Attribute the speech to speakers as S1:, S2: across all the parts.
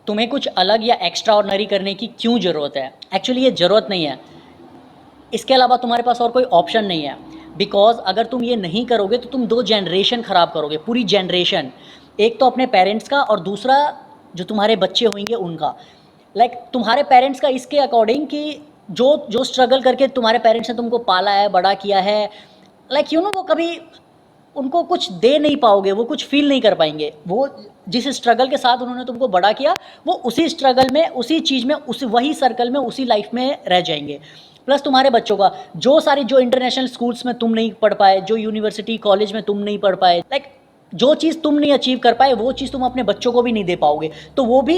S1: तुम्हें कुछ अलग या एक्स्ट्रा ऑर्डिनरी करने की क्यों ज़रूरत है? एक्चुअली ये ज़रूरत नहीं है। इसके अलावा तुम्हारे पास और कोई ऑप्शन नहीं है। बिकॉज़ अगर तुम ये नहीं करोगे तो तुम 2 जनरेशन ख़राब करोगे, पूरी जनरेशन। एक तो अपने पेरेंट्स का और दूसरा जो तुम्हारे बच्चे होंगे उनका। तुम्हारे पेरेंट्स का इसके अकॉर्डिंग कि जो जो स्ट्रगल करके तुम्हारे पेरेंट्स ने तुमको पाला है, बड़ा किया है, वो कभी उनको कुछ दे नहीं पाओगे, वो कुछ फ़ील नहीं कर पाएँगे। वो जिस स्ट्रगल के साथ उन्होंने तुमको बड़ा किया, वो उसी स्ट्रगल में, उसी चीज़ में, उसी वही सर्कल में, उसी लाइफ़ में रह जाएँगे। प्लस तुम्हारे बच्चों का जो इंटरनेशनल स्कूल्स में तुम नहीं पढ़ पाए, जो यूनिवर्सिटी, कॉलेज में तुम नहीं पढ़ पाए, जो चीज़ तुम नहीं अचीव कर पाए, वो चीज़ तुम अपने बच्चों को भी नहीं दे पाओगे। तो वो भी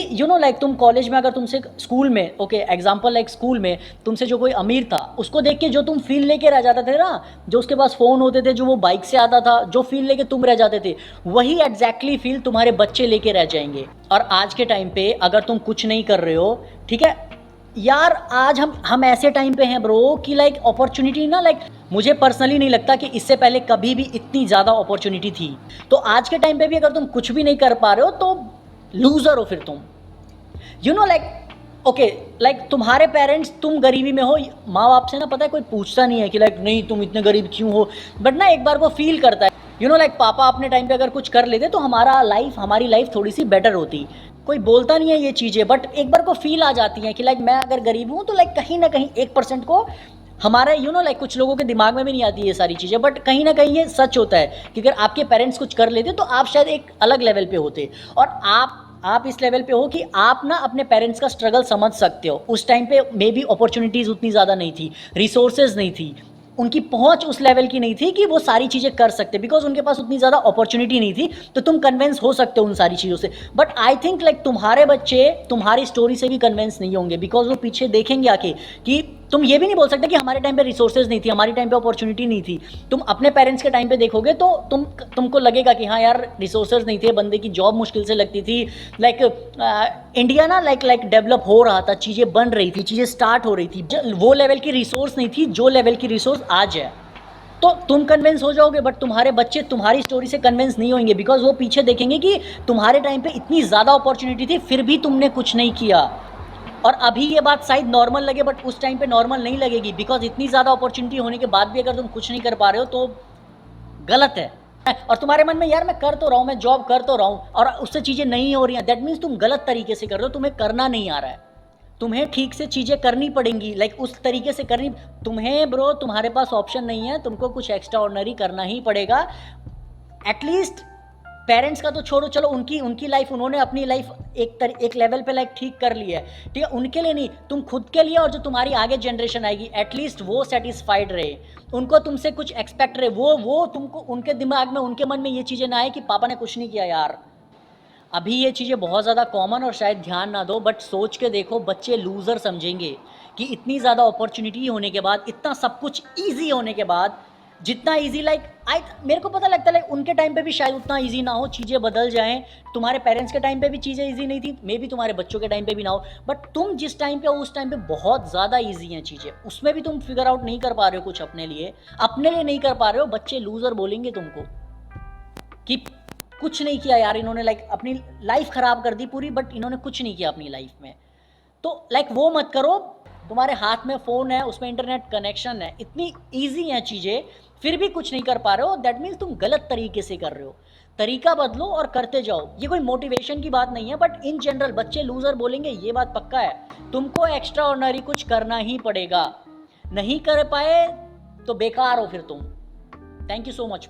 S1: तुम कॉलेज में अगर तुमसे स्कूल में एग्जाम्पल स्कूल में तुमसे जो कोई अमीर था, उसको देख के जो तुम फील लेके रह जाते थे ना, जो उसके पास फ़ोन होते थे, जो वो बाइक से आता था, जो फील लेके तुम रह जाते थे, वही एग्जैक्टली फील तुम्हारे बच्चे लेके रह जाएंगे। और आज के टाइम पे अगर तुम कुछ नहीं कर रहे हो, ठीक है यार, आज हम ऐसे टाइम पे हैं ब्रो कि अपॉर्चुनिटी ना, मुझे पर्सनली नहीं लगता कि इससे पहले कभी भी इतनी ज़्यादा अपॉर्चुनिटी थी। तो आज के टाइम पे भी अगर तुम कुछ भी नहीं कर पा रहे हो तो लूज़र हो फिर तुम। तुम्हारे पेरेंट्स, तुम गरीबी में हो, माँ बाप से ना पता है कोई पूछता नहीं है कि नहीं तुम इतने गरीब क्यों हो, बट ना एक बार वो फील करता है। पापा अपने टाइम पे अगर कुछ कर लेते तो हमारी लाइफ थोड़ी सी बेटर होती। कोई बोलता नहीं है ये चीज़ें, बट एक बार को फील आ जाती है कि मैं अगर गरीब हूँ तो कहीं ना कहीं 1% को हमारा कुछ लोगों के दिमाग में भी नहीं आती ये सारी चीज़ें, बट कहीं ना कहीं ये सच होता है कि अगर आपके पेरेंट्स कुछ कर लेते तो आप शायद एक अलग लेवल पे होते। और आप इस लेवल पे हो कि आप ना अपने पेरेंट्स का स्ट्रगल समझ सकते हो। उस टाइम पे मे बी अपॉर्चुनिटीज़ उतनी ज़्यादा नहीं थी, रिसोर्सेज नहीं थी, उनकी पहुंच उस लेवल की नहीं थी कि वो सारी चीज़ें कर सकते, बिकॉज उनके पास उतनी ज़्यादा अपॉर्चुनिटी नहीं थी। तो तुम कन्विंस हो सकते हो उन सारी चीज़ों से, बट आई थिंक तुम्हारे बच्चे तुम्हारी स्टोरी से भी कन्विंस नहीं होंगे, बिकॉज वो पीछे देखेंगे आके कि तुम ये भी नहीं बोल सकते कि हमारे टाइम पे रिसोर्सेज नहीं थी, हमारी टाइम पे अपॉर्चुनिटी नहीं थी। तुम अपने पेरेंट्स के टाइम पे देखोगे तो तुमको लगेगा कि हाँ यार, रिसोर्सेज नहीं थे, बंदे की जॉब मुश्किल से लगती थी। इंडिया ना डेवलप हो रहा था, चीज़ें बन रही थी, चीज़ें स्टार्ट हो रही थी, वो लेवल की रिसोर्स नहीं थी जो लेवल की रिसोर्स आज है। तो तुम कन्विंस हो जाओगे, बट तुम्हारे बच्चे तुम्हारी स्टोरी से कन्विंस नहीं होंगे, बिकॉज वो पीछे देखेंगे कि तुम्हारे टाइम पे इतनी ज़्यादा अपॉर्चुनिटी थी, फिर भी तुमने कुछ नहीं किया। और अभी ये बात शायद नॉर्मल लगे, बट उस टाइम पे नॉर्मल नहीं लगेगी, बिकॉज इतनी ज़्यादा अपॉर्चुनिटी होने के बाद भी अगर तुम कुछ नहीं कर पा रहे हो तो गलत है। और तुम्हारे मन में यार मैं कर तो रहा हूँ, मैं जॉब कर तो रहा हूँ और उससे चीज़ें नहीं हो रही हैं, दैट मीन्स तुम गलत तरीके से कर रहे हो, तुम्हें करना नहीं आ रहा है। तुम्हें ठीक से चीज़ें करनी पड़ेंगी, उस तरीके से करनी तुम्हें ब्रो। तुम्हारे पास ऑप्शन नहीं है, तुमको कुछ एक्स्ट्रा ऑर्डिनरी करना ही पड़ेगा। एटलीस्ट पेरेंट्स का तो छोड़ो, चलो उनकी उनकी लाइफ, उन्होंने अपनी लाइफ एक लेवल पे ठीक कर ली है, ठीक है, उनके लिए नहीं, तुम खुद के लिए, और जो तुम्हारी आगे जनरेशन आएगी एटलीस्ट वो सेटिस्फाइड रहे, उनको तुमसे कुछ एक्सपेक्ट रहे, वो तुमको, उनके दिमाग में, उनके मन में ये चीज़ें ना आए कि पापा ने कुछ नहीं किया यार। अभी ये चीज़ें बहुत ज़्यादा कॉमन और शायद ध्यान ना दो, बट सोच के देखो, बच्चे लूज़र समझेंगे कि इतनी ज़्यादा अपॉर्चुनिटी होने के बाद, इतना सब कुछ ईजी होने के बाद, जितना ईजी मेरे को पता लगता है उनके टाइम पे भी शायद उतना ईजी ना हो, चीज़ें बदल जाएं। तुम्हारे पेरेंट्स के टाइम पे भी चीज़ें ईजी नहीं थी, मे बी तुम्हारे बच्चों के टाइम पे भी ना हो, बट तुम जिस टाइम पे हो उस टाइम पे बहुत ज़्यादा ईजी हैं चीज़ें, उसमें भी तुम फिगर आउट नहीं कर पा रहे हो कुछ अपने लिए नहीं कर पा रहे हो। बच्चे लूज़र बोलेंगे तुमको कि कुछ नहीं किया यार इन्होंने, अपनी लाइफ ख़राब कर दी पूरी, बट इन्होंने कुछ नहीं किया अपनी लाइफ में। तो वो मत करो। तुम्हारे हाथ में फ़ोन है, उसमें इंटरनेट कनेक्शन है, इतनी ईजी हैं चीज़ें, फिर भी कुछ नहीं कर पा रहे हो, दैट मीन्स तुम गलत तरीके से कर रहे हो। तरीका बदलो और करते जाओ। ये कोई मोटिवेशन की बात नहीं है, बट इन जनरल बच्चे लूज़र बोलेंगे, ये बात पक्का है। तुमको एक्स्ट्रा ऑर्डिनरी कुछ करना ही पड़ेगा, नहीं कर पाए तो बेकार हो फिर तुम। Thank you so much.